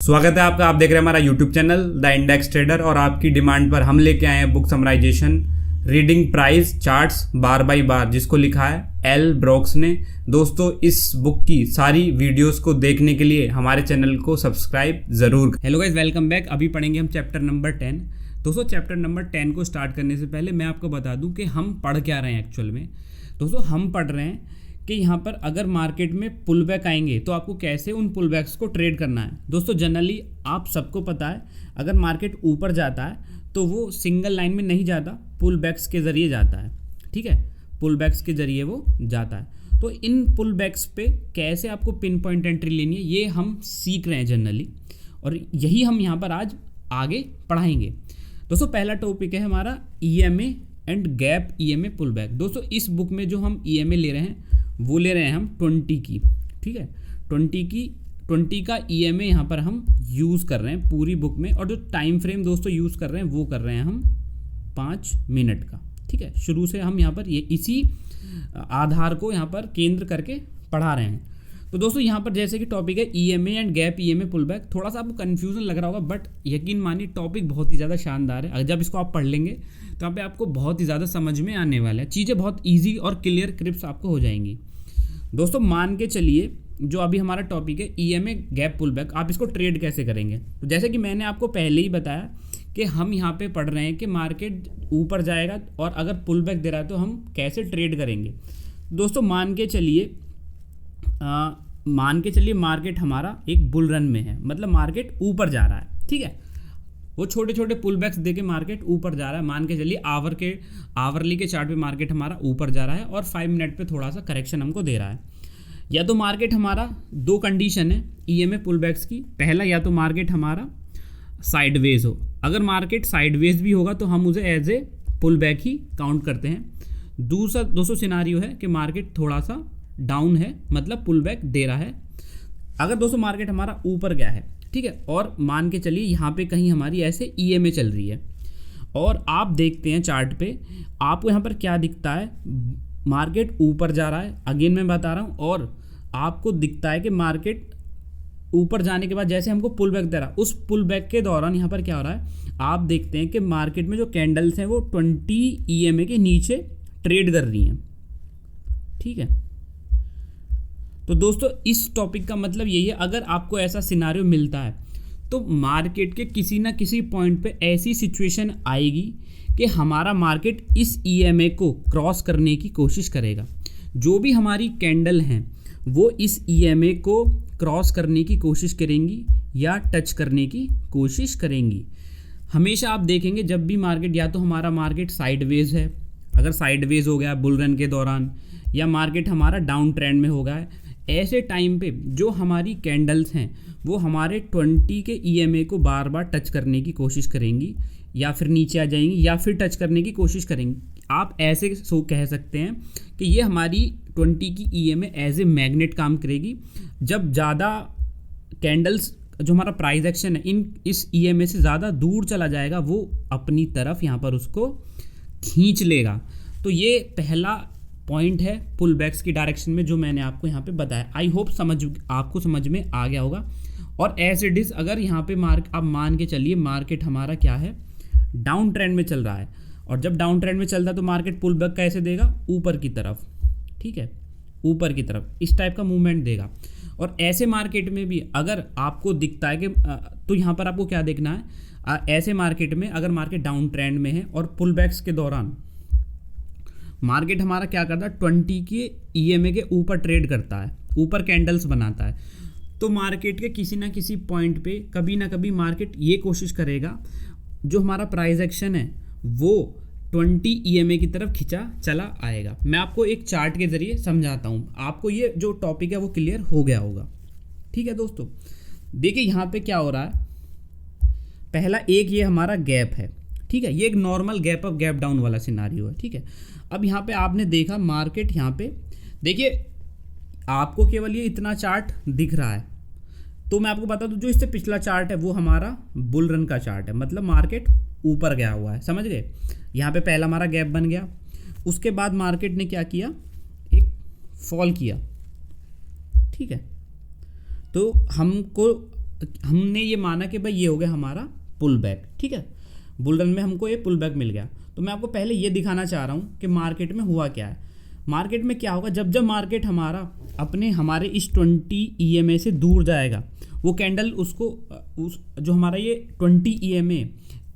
स्वागत है आपका। आप देख रहे हैं हमारा YouTube channel the index trader और आपकी डिमांड पर हम लेके आए हैं book summarization reading price charts bar by bar, जिसको लिखा है एल ब्रॉक्स ने। दोस्तों, इस बुक की सारी वीडियोस को देखने के लिए हमारे चैनल को सब्सक्राइब जरूर। Hello guys, welcome back. अभी पढ़ेंगे हम चैप्टर नंबर 10। दोस्तों, चैप्टर नंबर 10 को स्टार्ट करने से पहले मैं आपको बता दूं कि हम पढ़ क्या रहे हैं एक्चुअल में। दोस्तों, हम पढ़ रहे हैं कि यहाँ पर अगर मार्केट में पुल बैक आएंगे तो आपको कैसे उन पुल बैक्स को ट्रेड करना है। दोस्तों, जनरली आप सबको पता है, अगर मार्केट ऊपर जाता है तो वो सिंगल लाइन में नहीं जाता, पुल बैक्स के ज़रिए जाता है। ठीक है, पुल बैक्स के ज़रिए वो जाता है। तो इन पुल बैक्स पे कैसे आपको पिन पॉइंट एंट्री लेनी है, ये हम सीख रहे हैं जनरली, और यही हम यहाँ पर आज आगे पढ़ाएंगे। दोस्तों, पहला टॉपिक है हमारा EMA and gap EMA pull back. दोस्तों, इस बुक में जो हम EMA ले रहे हैं वो ले रहे हैं हम 20 की। ठीक है, 20 का EMA यहाँ पर हम यूज़ कर रहे हैं पूरी बुक में, और जो टाइम फ्रेम दोस्तों यूज़ कर रहे हैं वो कर रहे हैं हम 5 मिनट का। ठीक है, शुरू से हम यहाँ पर ये इसी आधार को यहाँ पर केंद्र करके पढ़ा रहे हैं। तो दोस्तों, यहाँ पर जैसे कि टॉपिक है EMA and gap EMA pull back, थोड़ा सा आपको कन्फ्यूजन लग रहा होगा, बट यकीन मानिए टॉपिक बहुत ही ज़्यादा शानदार है। जब इसको आप पढ़ लेंगे तो यहाँ पे आपको बहुत ही ज़्यादा समझ में आने वाला है, चीज़ें बहुत ईजी और क्लियर क्रिप्स आपको हो जाएंगी। दोस्तों, मान के चलिए जो अभी हमारा टॉपिक है EMA गैप पुल बैक, आप इसको ट्रेड कैसे करेंगे। तो जैसे कि मैंने आपको पहले ही बताया कि हम यहाँ पे पढ़ रहे हैं कि मार्केट ऊपर जाएगा और अगर पुल बैक दे रहा है तो हम कैसे ट्रेड करेंगे। दोस्तों, मान के चलिए मार्केट हमारा एक बुल रन में है, मतलब मार्केट ऊपर जा रहा है। ठीक है, वो छोटे छोटे पुल बैक्स देके मार्केट ऊपर जा रहा है। मान के चलिए आवरली के चार्ट पे मार्केट हमारा ऊपर जा रहा है और 5 मिनट पे थोड़ा सा करेक्शन हमको दे रहा है। या तो मार्केट हमारा, दो कंडीशन है EMA पुल बैक्स की। पहला, या तो मार्केट हमारा साइडवेज हो। अगर मार्केट साइडवेज भी होगा तो हम उसे एज ए पुल बैक ही काउंट करते हैं। दूसरा दोस्तों सिनारियो है कि मार्केट थोड़ा सा डाउन है, मतलब पुल बैक दे रहा है। अगर दोस्तों मार्केट हमारा ऊपर गया है, ठीक है, और मान के चलिए यहाँ पे कहीं हमारी ऐसे EMA चल रही है और आप देखते हैं चार्ट पे, आपको यहाँ पर क्या दिखता है, मार्केट ऊपर जा रहा है। अगेन मैं बता रहा हूँ, और आपको दिखता है कि मार्केट ऊपर जाने के बाद जैसे हमको पुल बैक दे रहा है, उस पुल बैक के दौरान यहाँ पर क्या हो रहा है, आप देखते हैं कि मार्केट में जो कैंडल्स हैं वो 20 EMA के नीचे ट्रेड कर रही हैं। ठीक है, तो दोस्तों इस टॉपिक का मतलब यही है, अगर आपको ऐसा सिनारियो मिलता है तो मार्केट के किसी ना किसी पॉइंट पे ऐसी सिचुएशन आएगी कि हमारा मार्केट इस EMA को क्रॉस करने की कोशिश करेगा। जो भी हमारी कैंडल हैं वो इस EMA को क्रॉस करने की कोशिश करेंगी या टच करने की कोशिश करेंगी। हमेशा आप देखेंगे जब भी मार्केट, या तो हमारा मार्केट साइडवेज है, अगर साइडवेज हो गया बुल रन के दौरान, या मार्केट हमारा डाउन ट्रेंड में हो गया है, ऐसे टाइम पे जो हमारी कैंडल्स हैं वो हमारे 20 के EMA को बार बार टच करने की कोशिश करेंगी, या फिर नीचे आ जाएंगी, या फिर टच करने की कोशिश करेंगी। आप ऐसे कह सकते हैं कि ये हमारी 20 की EMA एज ए मैग्नेट काम करेगी। जब ज़्यादा कैंडल्स, जो हमारा प्राइस एक्शन है इस EMA से ज़्यादा दूर चला जाएगा, वो अपनी तरफ यहाँ पर उसको खींच लेगा। तो ये पहला पॉइंट है पुल बैक्स की डायरेक्शन में जो मैंने आपको यहाँ पे बताया। आई होप आपको समझ में आ गया होगा। और एज इट इज़, अगर यहाँ पे अब मान के चलिए मार्केट हमारा क्या है, डाउन ट्रेंड में चल रहा है, और जब डाउन ट्रेंड में चल रहा है तो मार्केट पुल बैक कैसे देगा, ऊपर की तरफ। ठीक है, ऊपर की तरफ इस टाइप का मूवमेंट देगा। और ऐसे मार्केट में भी अगर आपको दिखता है कि तो यहाँ पर आपको क्या देखना है, ऐसे मार्केट में अगर मार्केट डाउन ट्रेंड में है और पुल बैक्स के दौरान मार्केट हमारा क्या करता है, 20 के EMA के ऊपर ट्रेड करता है, ऊपर कैंडल्स बनाता है, तो मार्केट के किसी ना किसी पॉइंट पे कभी ना कभी मार्केट ये कोशिश करेगा, जो हमारा प्राइस एक्शन है वो 20 EMA की तरफ खिंचा चला आएगा। मैं आपको एक चार्ट के ज़रिए समझाता हूँ, आपको ये जो टॉपिक है वो क्लियर हो गया होगा। ठीक है दोस्तों, देखिए यहाँ पे क्या हो रहा है, पहला एक ये हमारा गैप है। ठीक है, ये एक normal gap up gap down वाला सिनारियो है। ठीक है, अब यहाँ पे आपने देखा मार्केट, यहाँ पे देखिए आपको केवल ये इतना चार्ट दिख रहा है, तो मैं आपको बता दूं जो इससे पिछला चार्ट है वो हमारा बुल रन का चार्ट है, मतलब मार्केट ऊपर गया हुआ है। समझ गए, यहाँ पे पहला हमारा गैप बन गया, उसके बाद मार्केट ने क्या किया, एक फॉल किया। ठीक है, तो हमको हमने ये माना कि भाई ये हो गया हमारा पुल बैक, ठीक है, बुल रन में हमको ये पुल बैक मिल गया। तो मैं आपको पहले ये दिखाना चाह रहा हूँ कि मार्केट में हुआ क्या है। मार्केट में क्या होगा, जब जब मार्केट हमारा हमारे इस 20 EMA से दूर जाएगा, वो कैंडल उसको जो हमारा ये 20 EMA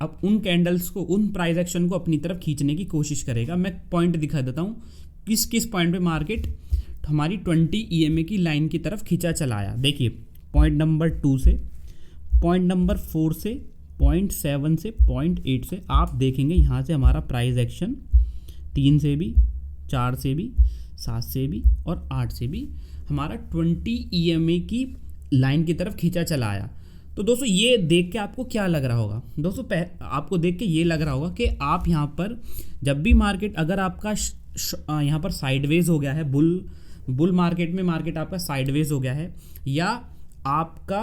अब उन कैंडल्स को, उन प्राइस एक्शन को अपनी तरफ खींचने की कोशिश करेगा। मैं पॉइंट दिखा देता हूँ किस किस पॉइंट पे मार्केट हमारी 20 EMA की लाइन की तरफ खींचा चला आया। देखिए पॉइंट नंबर 2 से, पॉइंट नंबर 4 से, पॉइंट 7 से, पॉइंट 8 से आप देखेंगे यहाँ से हमारा प्राइस एक्शन 3 से भी, 4 से भी, 7 से भी और 8 से भी हमारा 20 EMA की लाइन की तरफ खींचा चला आया। तो दोस्तों ये देख के आपको क्या लग रहा होगा, दोस्तों आपको देख के ये लग रहा होगा कि आप यहाँ पर जब भी मार्केट अगर आपका यहाँ पर साइडवेज हो गया है, बुल मार्केट में मार्केट आपका साइडवेज हो गया है, या आपका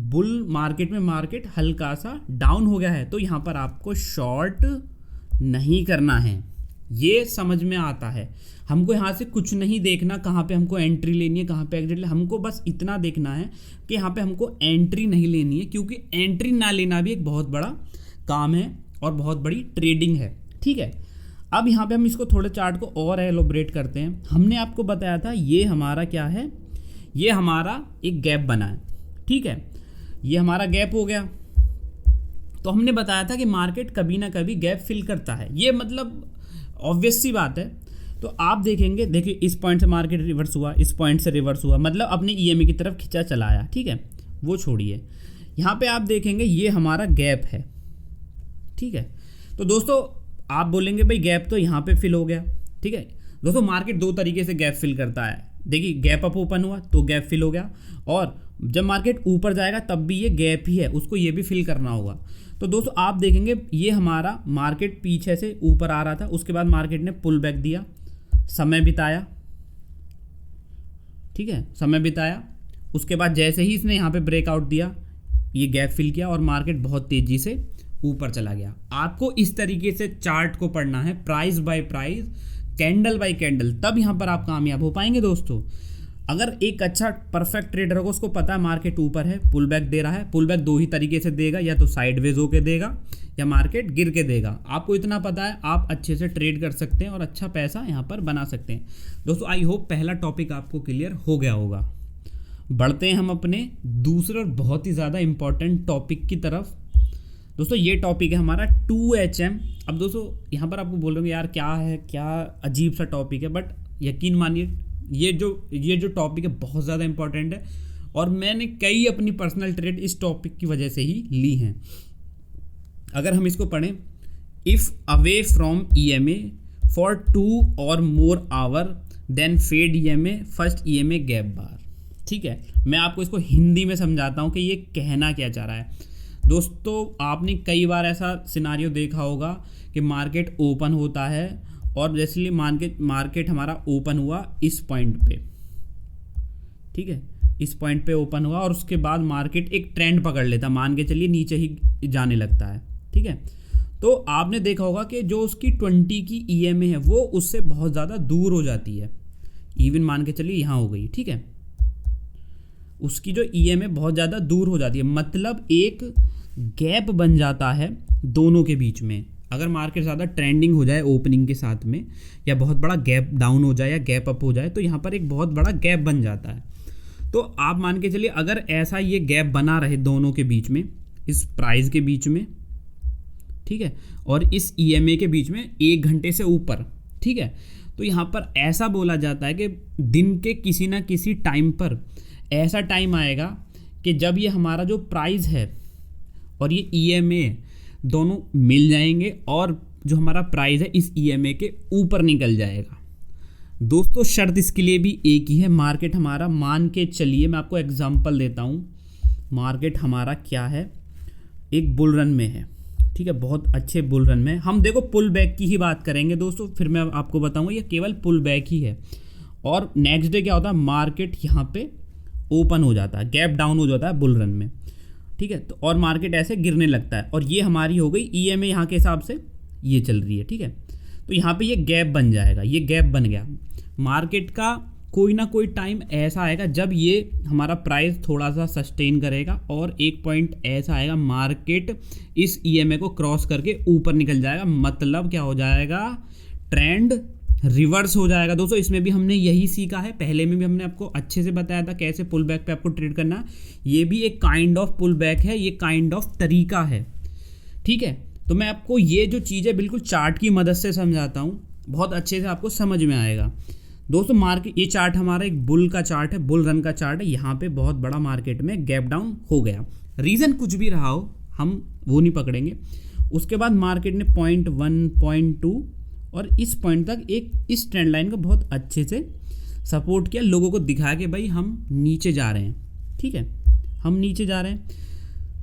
बुल मार्केट में मार्केट हल्का सा डाउन हो गया है, तो यहाँ पर आपको शॉर्ट नहीं करना है। ये समझ में आता है। हमको यहाँ से कुछ नहीं देखना कहाँ पे हमको एंट्री लेनी है, कहाँ पे एग्जिट लेनी है। हमको बस इतना देखना है कि यहाँ पे हमको एंट्री नहीं लेनी है, क्योंकि एंट्री ना लेना भी एक बहुत बड़ा काम है और बहुत बड़ी ट्रेडिंग है, ठीक है। अब यहाँ पे हम इसको थोड़े चार्ट को और एलोबरेट करते हैं। हमने आपको बताया था ये हमारा क्या है, ये हमारा एक गैप बना है, ठीक है, ये हमारा गैप हो गया। तो हमने बताया था कि मार्केट कभी ना कभी गैप फिल करता है, ये मतलब ऑब्वियस सी बात है। तो आप देखेंगे, देखिए इस पॉइंट से मार्केट रिवर्स हुआ, इस पॉइंट से रिवर्स हुआ, मतलब अपने EMA की तरफ खिंचा चला आया, ठीक है, वो छोड़िए। यहाँ पे आप देखेंगे ये हमारा गैप है, ठीक है। तो दोस्तों आप बोलेंगे भाई गैप तो यहाँ पे फिल हो गया, ठीक है। दोस्तों मार्केट 2 तरीके से गैप फिल करता है। देखिए गैप अप ओपन हुआ तो गैप फिल हो गया, और जब मार्केट ऊपर जाएगा तब भी ये गैप ही है, उसको ये भी फिल करना होगा। तो दोस्तों आप देखेंगे ये हमारा मार्केट पीछे से ऊपर आ रहा था, उसके बाद मार्केट ने पुल बैक दिया, समय बिताया, ठीक है, समय बिताया। उसके बाद जैसे ही इसने यहाँ पे ब्रेकआउट दिया, ये गैप फिल किया और मार्केट बहुत तेज़ी से ऊपर चला गया। आपको इस तरीके से चार्ट को पढ़ना है, price by price, candle bye candle, तब यहाँ पर आप कामयाब हो पाएंगे दोस्तों। अगर एक अच्छा परफेक्ट ट्रेडर होगा, उसको पता है मार्केट ऊपर है, पुल बैक दे रहा है, पुल बैक 2 ही तरीके से देगा, या तो साइडवेज होके देगा या मार्केट गिर के देगा। आपको इतना पता है, आप अच्छे से ट्रेड कर सकते हैं और अच्छा पैसा यहाँ पर बना सकते हैं। दोस्तों आई होप पहला टॉपिक आपको क्लियर हो गया होगा। बढ़ते हैं हम अपने दूसरे और बहुत ही ज़्यादा इंपॉर्टेंट टॉपिक की तरफ। दोस्तों ये टॉपिक है हमारा 2HM। अब दोस्तों यहाँ पर आपको बोलोगे यार क्या है, क्या अजीब सा टॉपिक है, बट यकीन मानिए ये जो टॉपिक है बहुत ज़्यादा इंपॉर्टेंट है, और मैंने कई अपनी पर्सनल ट्रेड इस टॉपिक की वजह से ही ली हैं। अगर हम इसको पढ़ें, if away from EMA for 2 or more hour then fade EMA first EMA gap bar, ठीक है। मैं आपको इसको हिंदी में समझाता हूँ कि ये कहना क्या चाह रहा है। दोस्तों आपने कई बार ऐसा सिनारियो देखा होगा कि मार्केट ओपन होता है, और जैसे मार्केट हमारा ओपन हुआ इस पॉइंट पे, ठीक है, इस पॉइंट पे ओपन हुआ, और उसके बाद मार्केट एक ट्रेंड पकड़ लेता, मान के चलिए नीचे ही जाने लगता है, ठीक है। तो आपने देखा होगा कि जो उसकी 20 की EMA है वो उससे बहुत ज़्यादा दूर हो जाती है, इवन मान के चलिए यहाँ हो गई, ठीक है, उसकी जो EMA बहुत ज़्यादा दूर हो जाती है, मतलब एक गैप बन जाता है दोनों के बीच में। अगर मार्केट ज़्यादा ट्रेंडिंग हो जाए ओपनिंग के साथ में, या बहुत बड़ा गैप डाउन हो जाए या गैप अप हो जाए, तो यहाँ पर एक बहुत बड़ा गैप बन जाता है। तो आप मान के चलिए अगर ऐसा ये गैप बना रहे दोनों के बीच में, इस प्राइस के बीच में, ठीक है, और इस EMA के बीच में 1 घंटे से ऊपर, ठीक है, तो यहाँ पर ऐसा बोला जाता है कि दिन के किसी ना किसी टाइम पर ऐसा टाइम आएगा कि जब ये हमारा जो प्राइस है और ये EMA दोनों मिल जाएंगे, और जो हमारा प्राइस है इस EMA के ऊपर निकल जाएगा। दोस्तों शर्त इसके लिए भी एक ही है, मार्केट हमारा, मान के चलिए मैं आपको एग्जांपल देता हूँ, मार्केट हमारा क्या है, एक बुल रन में है, ठीक है, बहुत अच्छे बुल रन में। हम देखो पुल बैक की ही बात करेंगे दोस्तों, फिर मैं आपको बताऊँगा ये केवल पुल बैक ही है। और नेक्स्ट डे क्या होता है, मार्केट यहाँ पे ओपन हो जाता है, गैप डाउन हो जाता है बुल रन में, ठीक है, तो और मार्केट ऐसे गिरने लगता है, और ये हमारी हो गई EMA यहाँ के हिसाब से ये चल रही है, ठीक है। तो यहाँ पे ये गैप बन जाएगा, ये गैप बन गया, मार्केट का कोई ना कोई टाइम ऐसा आएगा जब ये हमारा प्राइस थोड़ा सा सस्टेन करेगा और एक पॉइंट ऐसा आएगा मार्केट इस ईएमए को क्रॉस करके ऊपर निकल जाएगा, मतलब क्या हो जाएगा, ट्रेंड रिवर्स हो जाएगा। दोस्तों इसमें भी हमने यही सीखा है, पहले में भी हमने आपको अच्छे से बताया था कैसे पुल बैक पे आपको ट्रेड करना है। ये भी एक काइंड ऑफ पुल बैक है, ये काइंड ऑफ तरीका है, ठीक है। तो मैं आपको ये जो चीज़ है बिल्कुल चार्ट की मदद से समझाता हूँ, बहुत अच्छे से आपको समझ में आएगा। दोस्तों मार्केट, ये चार्ट हमारा एक बुल का चार्ट है, बुल रन का चार्ट है। यहाँ पे बहुत बड़ा मार्केट में गैप डाउन हो गया, रीज़न कुछ भी रहा हो हम वो नहीं पकड़ेंगे। उसके बाद मार्केट ने 0.1 0.2 और इस पॉइंट तक एक इस ट्रेंड लाइन को बहुत अच्छे से सपोर्ट किया, लोगों को दिखाया कि भाई हम नीचे जा रहे हैं, ठीक है, हम नीचे जा रहे हैं।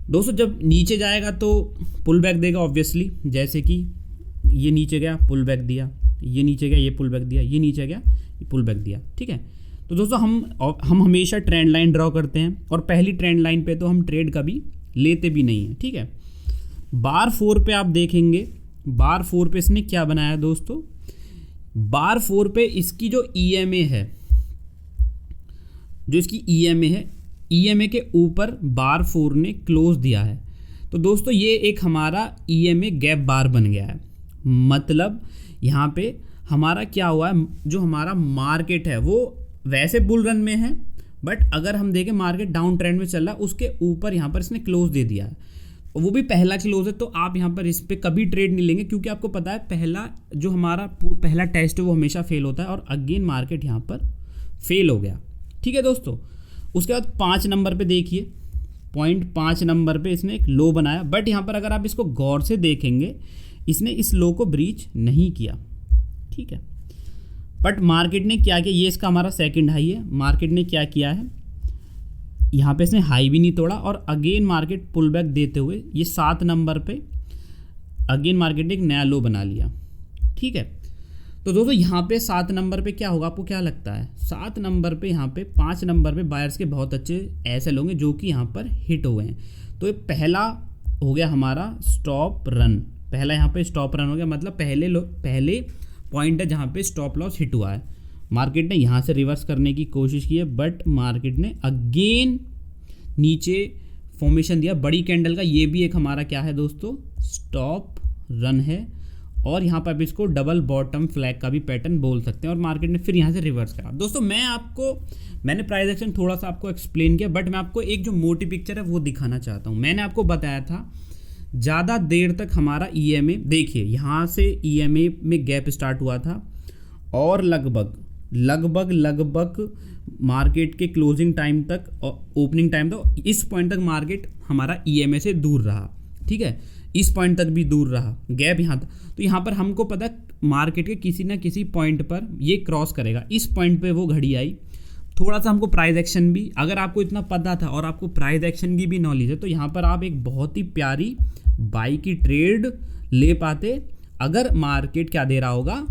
दोस्तों जब नीचे जाएगा तो पुल बैक देगा ऑब्वियसली, जैसे कि ये नीचे गया पुल बैक दिया, ये नीचे गया ये पुल बैक दिया, ये नीचे गया ये पुल बैक दिया, ठीक है। तो दोस्तों हम हमेशा ट्रेंड लाइन ड्रॉ करते हैं और पहली ट्रेंड लाइन पे तो हम ट्रेड कभी लेते भी नहीं हैं, ठीक है। बार 4 पे आप देखेंगे, बार 4 पे इसने क्या बनाया दोस्तों, बार 4 पे इसकी जो ईएमए है, जो इसकी ईएमए है, ईएमए के ऊपर बार 4 ने क्लोज दिया है। तो दोस्तों ये एक हमारा ईएमए गैप बार बन गया है, मतलब यहाँ पे हमारा क्या हुआ है, जो हमारा मार्केट है वो वैसे बुल रन में है, बट अगर हम देखें मार्केट डाउन ट्रेंड में चल रहा है, उसके ऊपर यहाँ पर इसने क्लोज दे दिया है, वो भी पहला क्लोज है। तो आप यहाँ पर इस पर कभी ट्रेड नहीं लेंगे, क्योंकि आपको पता है पहला जो हमारा पहला टेस्ट है वो हमेशा फेल होता है, और अगेन मार्केट यहाँ पर फेल हो गया, ठीक है दोस्तों। उसके बाद 5 नंबर पे देखिए, 0.5 नंबर पे इसने एक लो बनाया, बट यहाँ पर अगर आप इसको गौर से देखेंगे इसने इस लो को ब्रीच नहीं किया, ठीक है। बट मार्केट ने क्या किया, ये इसका हमारा सेकंड हाई है, मार्केट ने क्या किया है, यहाँ पे इसने हाई भी नहीं तोड़ा और अगेन मार्केट पुल बैक देते हुए ये 7 नंबर पे अगेन मार्केट ने एक नया लो बना लिया, ठीक है। तो दोस्तों यहाँ पे 7 नंबर पे क्या होगा, आपको क्या लगता है, 7 नंबर पे यहाँ पे 5 नंबर पे बायर्स के बहुत अच्छे ऐसे लोग हैं जो कि यहाँ पर हिट हुए हैं। तो ये पहला हो गया हमारा स्टॉप रन, पहला यहाँ पे स्टॉप रन हो गया, मतलब पहले पॉइंट है जहाँ पे स्टॉप लॉस हिट हुआ है। मार्केट ने यहाँ से रिवर्स करने की कोशिश की है, बट मार्केट ने अगेन नीचे फॉर्मेशन दिया बड़ी कैंडल का, ये भी एक हमारा क्या है दोस्तों, स्टॉप रन है, और यहाँ पर आप इसको डबल बॉटम फ्लैग का भी पैटर्न बोल सकते हैं, और मार्केट ने फिर यहाँ से रिवर्स करा। दोस्तों मैंने प्राइस एक्शन थोड़ा सा आपको एक्सप्लेन किया, बट मैं आपको एक जो मोटी पिक्चर है वो दिखाना चाहता हूँ। मैंने आपको बताया था ज़्यादा देर तक हमारा ईएमए, देखिए यहाँ से ईएमए में गैप स्टार्ट हुआ था और लगभग मार्केट के क्लोजिंग टाइम तक और ओपनिंग टाइम तक इस पॉइंट तक मार्केट हमारा ईएमए से दूर रहा, ठीक है, इस पॉइंट तक भी दूर रहा, गैप यहाँ तक। तो यहाँ पर हमको पता है मार्केट के किसी ना किसी पॉइंट पर ये क्रॉस करेगा, इस पॉइंट पे वो घड़ी आई। थोड़ा सा हमको प्राइस एक्शन भी, अगर आपको इतना पता था और आपको प्राइस एक्शन की भी नॉलेज है, तो यहाँ पर आप एक बहुत ही प्यारी बाई की ट्रेड ले पाते, अगर मार्केट क्या दे रहा होगा,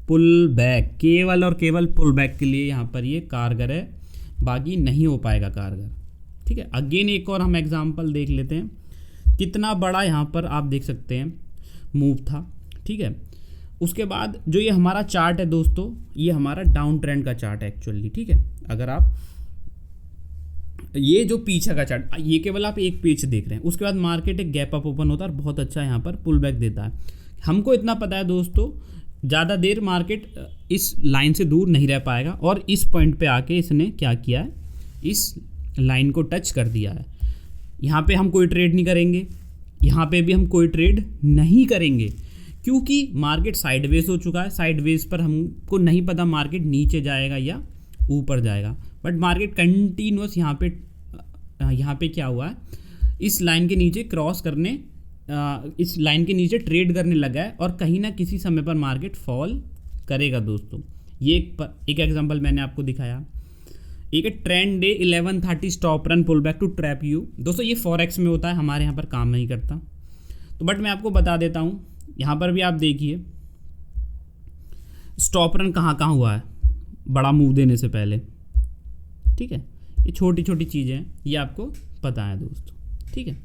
पुल बैक, केवल और केवल पुल बैक के लिए यहाँ पर ये कारगर है, बाकी नहीं हो पाएगा कारगर, ठीक है। अगेन एक और हम एग्जांपल देख लेते हैं, कितना बड़ा यहाँ पर आप देख सकते हैं मूव था, ठीक है। उसके बाद जो ये हमारा चार्ट है दोस्तों, ये हमारा डाउन ट्रेंड का चार्ट है एक्चुअली, ठीक है। अगर आप ये जो पीछे का चार्ट, ये केवल आप एक पेज देख रहे हैं, उसके बाद मार्केट एक गैप अप ओपन होता है और बहुत अच्छा यहाँ पर पुल बैक देता है। हमको इतना पता है दोस्तों, ज़्यादा देर मार्केट इस लाइन से दूर नहीं रह पाएगा, और इस पॉइंट पे आके इसने क्या किया है, इस लाइन को टच कर दिया है। यहाँ पे हम कोई ट्रेड नहीं करेंगे, यहाँ पे भी हम कोई ट्रेड नहीं करेंगे, क्योंकि मार्केट साइडवेज हो चुका है। साइडवेज पर हमको नहीं पता मार्केट नीचे जाएगा या ऊपर जाएगा, बट मार्केट कंटिन्यूस यहाँ पे क्या हुआ है, इस लाइन के नीचे क्रॉस करने, इस लाइन के नीचे ट्रेड करने लगा है, और कहीं ना किसी समय पर मार्केट फॉल करेगा दोस्तों। ये एक एग्जांपल मैंने आपको दिखाया। एक है trend day 11:30 stop run pull back to trap you. दोस्तों ये फॉरेक्स में होता है, हमारे यहाँ पर काम नहीं करता, तो बट मैं आपको बता देता हूँ। यहाँ पर भी आप देखिए स्टॉप रन कहाँ कहाँ हुआ है बड़ा मूव देने से पहले, ठीक है। ये छोटी छोटी चीज़ें हैं, ये आपको पता है दोस्तों, ठीक है।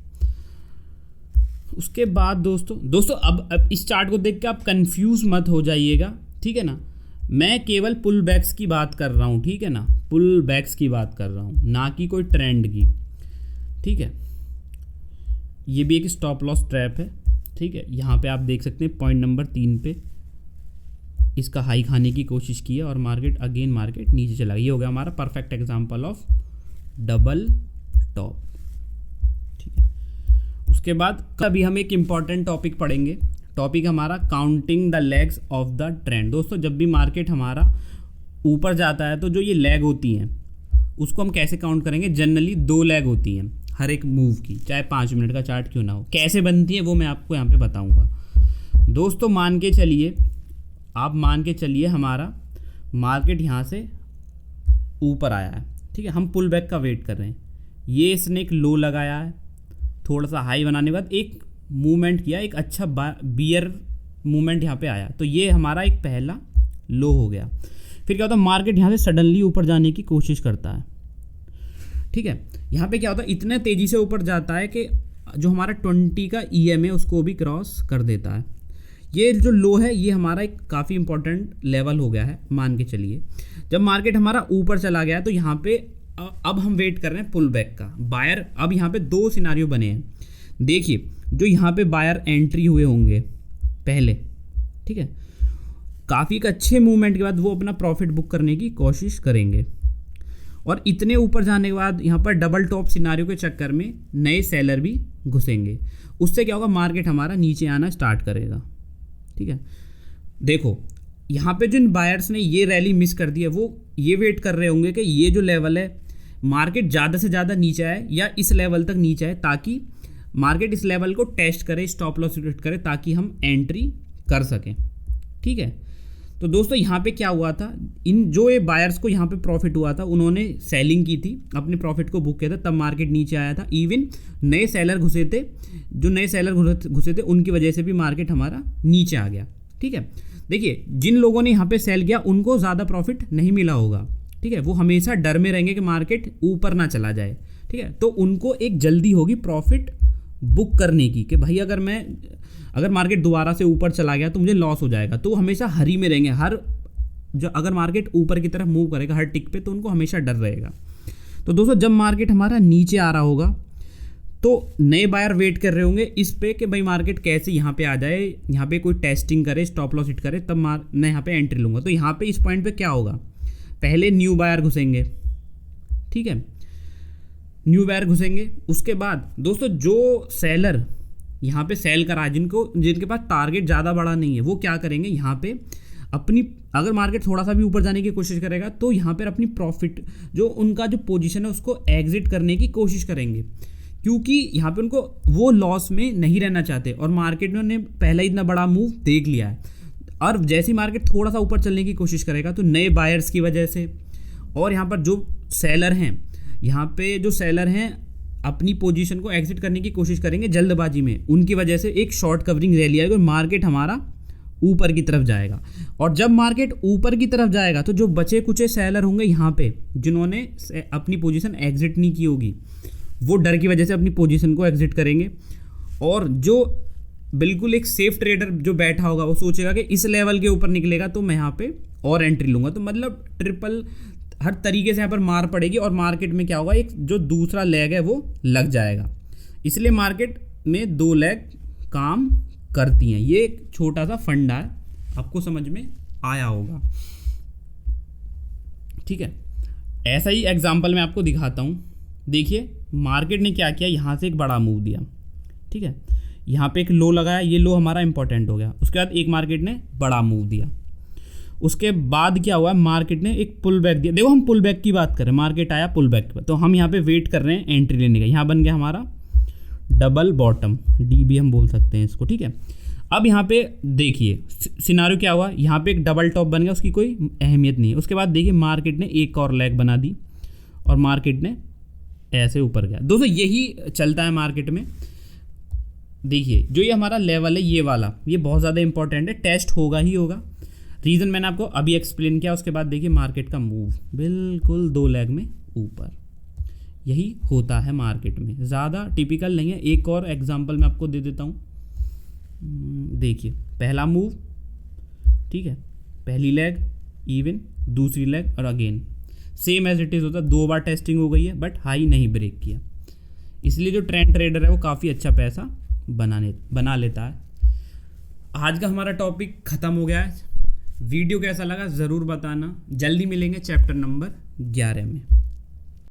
उसके बाद दोस्तों अब इस चार्ट को देख के आप कंफ्यूज मत हो जाइएगा, ठीक है ना। मैं केवल पुल बैक्स की बात कर रहा हूँ, ठीक है ना, पुल बैक्स की बात कर रहा हूँ, ना कि कोई ट्रेंड की, ठीक है। ये भी एक स्टॉप लॉस ट्रैप है, ठीक है। यहाँ पे आप देख सकते हैं पॉइंट नंबर 3 पे इसका हाई खाने की कोशिश की है और मार्केट नीचे चला गया। ये हो गया हमारा perfect example of double top, ठीक है। उसके बाद कभी हम एक इम्पॉर्टेंट टॉपिक पढ़ेंगे, टॉपिक हमारा counting the legs of the trend. दोस्तों जब भी मार्केट हमारा ऊपर जाता है तो जो ये लेग होती हैं उसको हम कैसे काउंट करेंगे। जनरली 2 लेग होती हैं हर एक मूव की, चाहे 5 मिनट का चार्ट क्यों ना हो। कैसे बनती है वो मैं आपको यहाँ पे बताऊँगा। दोस्तों मान के चलिए हमारा मार्केट यहाँ से ऊपर आया है, ठीक है। हम पुल बैक का वेट कर रहे हैं। ये इसने एक लो लगाया है, थोड़ा सा हाई बनाने के बाद एक मूवमेंट किया, एक अच्छा बियर मूवमेंट यहाँ पे आया, तो ये हमारा एक पहला लो हो गया। फिर क्या होता है, मार्केट यहाँ से सडनली ऊपर जाने की कोशिश करता है, ठीक है। यहाँ पे क्या होता है, इतने तेज़ी से ऊपर जाता है कि जो हमारा 20 का EM है उसको भी क्रॉस कर देता है। ये जो लो है ये हमारा एक काफ़ी इंपॉर्टेंट लेवल हो गया है। मान के चलिए जब मार्केट हमारा ऊपर चला गया तो यहाँ पे अब हम वेट कर रहे हैं पुल बैक का। बायर, अब यहाँ पे 2 सिनारियो बने हैं। देखिए जो यहाँ पे बायर एंट्री हुए होंगे पहले, ठीक है, काफ़ी एक अच्छे मूवमेंट के बाद वो अपना प्रॉफिट बुक करने की कोशिश करेंगे और इतने ऊपर जाने के बाद यहाँ पर डबल टॉप सिनारियो के चक्कर में नए सेलर भी घुसेंगे। उससे क्या होगा, मार्केट हमारा नीचे आना स्टार्ट करेगा, ठीक है। देखो यहाँ पे जिन बायर्स ने ये रैली मिस कर दी है वो ये वेट कर रहे होंगे कि ये जो लेवल है मार्केट ज़्यादा से ज़्यादा नीचे आए या इस लेवल तक नीचे आए, ताकि मार्केट इस लेवल को टेस्ट करे, स्टॉप लॉस हिट करे, ताकि हम एंट्री कर सकें, ठीक है। तो दोस्तों यहाँ पे क्या हुआ था, इन जो ये बायर्स को यहाँ पे प्रॉफिट हुआ था उन्होंने सेलिंग की थी, अपने प्रॉफिट को बुक किया था, तब मार्केट नीचे आया था। इवन नए सेलर घुसे थे, जो नए सेलर घुसे थे उनकी वजह से भी मार्केट हमारा नीचे आ गया, ठीक है। देखिए जिन लोगों ने यहाँ पे सेल किया उनको ज़्यादा प्रॉफिट नहीं मिला होगा, ठीक है। वो हमेशा डर में रहेंगे कि मार्केट ऊपर ना चला जाए, ठीक है। तो उनको एक जल्दी होगी प्रॉफिट बुक करने की कि भाई अगर मार्केट दोबारा से ऊपर चला गया तो मुझे लॉस हो जाएगा, तो वो हमेशा हरी में रहेंगे। अगर मार्केट ऊपर की तरफ मूव करेगा हर टिक पे तो उनको हमेशा डर रहेगा। तो दोस्तों जब मार्केट हमारा नीचे आ रहा होगा तो नए बायर वेट कर रहे होंगे इस पे कि भाई मार्केट कैसे यहाँ पे आ जाए, यहाँ पे कोई टेस्टिंग करे, स्टॉप लॉस हिट करे, तब मैं यहाँ पे एंट्री लूँगा। तो यहाँ पे इस पॉइंट पे क्या होगा, पहले न्यू बायर घुसेंगे, ठीक है, न्यू बायर घुसेंगे। उसके बाद दोस्तों जो सेलर यहाँ पे सेल करा है, जिनके पास टारगेट ज़्यादा बड़ा नहीं है, वो क्या करेंगे, यहाँ पे अपनी, अगर मार्केट थोड़ा सा भी ऊपर जाने की कोशिश करेगा तो यहाँ पर अपनी प्रॉफिट जो उनका जो पोजीशन है उसको एग्जिट करने की कोशिश करेंगे, क्योंकि यहाँ पे उनको वो लॉस में नहीं रहना चाहते और मार्केट में उन्होंने पहला इतना बड़ा मूव देख लिया है। और जैसे ही मार्केट थोड़ा सा ऊपर चलने की कोशिश करेगा तो नए बायर्स की वजह से और यहाँ पर जो सेलर हैं, यहाँ पे जो सेलर हैं अपनी पोजीशन को एग्जिट करने की कोशिश करेंगे जल्दबाजी में, उनकी वजह से एक शॉर्ट कवरिंग रैली आएगी और मार्केट हमारा ऊपर की तरफ जाएगा। और जब मार्केट ऊपर की तरफ जाएगा तो जो बचे कुचे सेलर होंगे यहाँ पे जिन्होंने अपनी पोजीशन एग्जिट नहीं की होगी, वो डर की वजह से अपनी पोजीशन को एग्जिट करेंगे। और जो बिल्कुल एक सेफ ट्रेडर जो बैठा होगा वो सोचेगा कि इस लेवल के ऊपर निकलेगा तो मैं यहाँ पे और एंट्री लूँगा। तो मतलब ट्रिपल हर तरीके से यहाँ पर मार पड़ेगी और मार्केट में क्या होगा, एक जो दूसरा लेग है वो लग जाएगा। इसलिए मार्केट में 2 लेग काम करती हैं। ये एक छोटा सा फंडा है, आपको समझ में आया होगा, ठीक है। ऐसा ही एग्जाम्पल मैं आपको दिखाता हूँ। देखिए मार्केट ने क्या किया, यहाँ से एक बड़ा मूव दिया, ठीक है, यहाँ पे एक लो लगाया, ये लो हमारा इंपॉर्टेंट हो गया। उसके बाद एक मार्केट ने बड़ा मूव दिया, उसके बाद क्या हुआ, मार्केट ने एक पुल बैक दिया। देखो हम पुल बैक की बात करें, मार्केट आया पुल बैक पर, तो हम यहाँ पे वेट कर रहे हैं एंट्री लेने का। यहाँ बन गया हमारा डबल बॉटम, डी भी हम बोल सकते हैं इसको, ठीक है। अब यहाँ पे देखिए सिनारियो क्या हुआ, यहाँ पे एक डबल टॉप बन गया, उसकी कोई अहमियत नहीं है। उसके बाद देखिए मार्केट ने एक और लेग बना दी और मार्केट ने ऐसे ऊपर गया। दोस्तों यही चलता है मार्केट में। देखिए जो ये हमारा लेवल है ये वाला, ये बहुत ज़्यादा इंपॉर्टेंट है, टेस्ट होगा ही होगा। रीज़न मैंने आपको अभी एक्सप्लेन किया। उसके बाद देखिए मार्केट का मूव बिल्कुल 2 लेग में ऊपर, यही होता है मार्केट में, ज़्यादा टिपिकल नहीं है। एक और एग्जांपल मैं आपको दे देता हूँ। देखिए पहला मूव, ठीक है, पहली लेग, इवन दूसरी लेग और again same as it is होता है, 2 बार टेस्टिंग हो गई है बट हाई नहीं ब्रेक किया, इसलिए जो ट्रेंड ट्रेडर है वो काफ़ी अच्छा पैसा बना लेता है। आज का हमारा टॉपिक ख़त्म हो गया है। वीडियो कैसा लगा ज़रूर बताना। जल्दी मिलेंगे चैप्टर नंबर 11 में।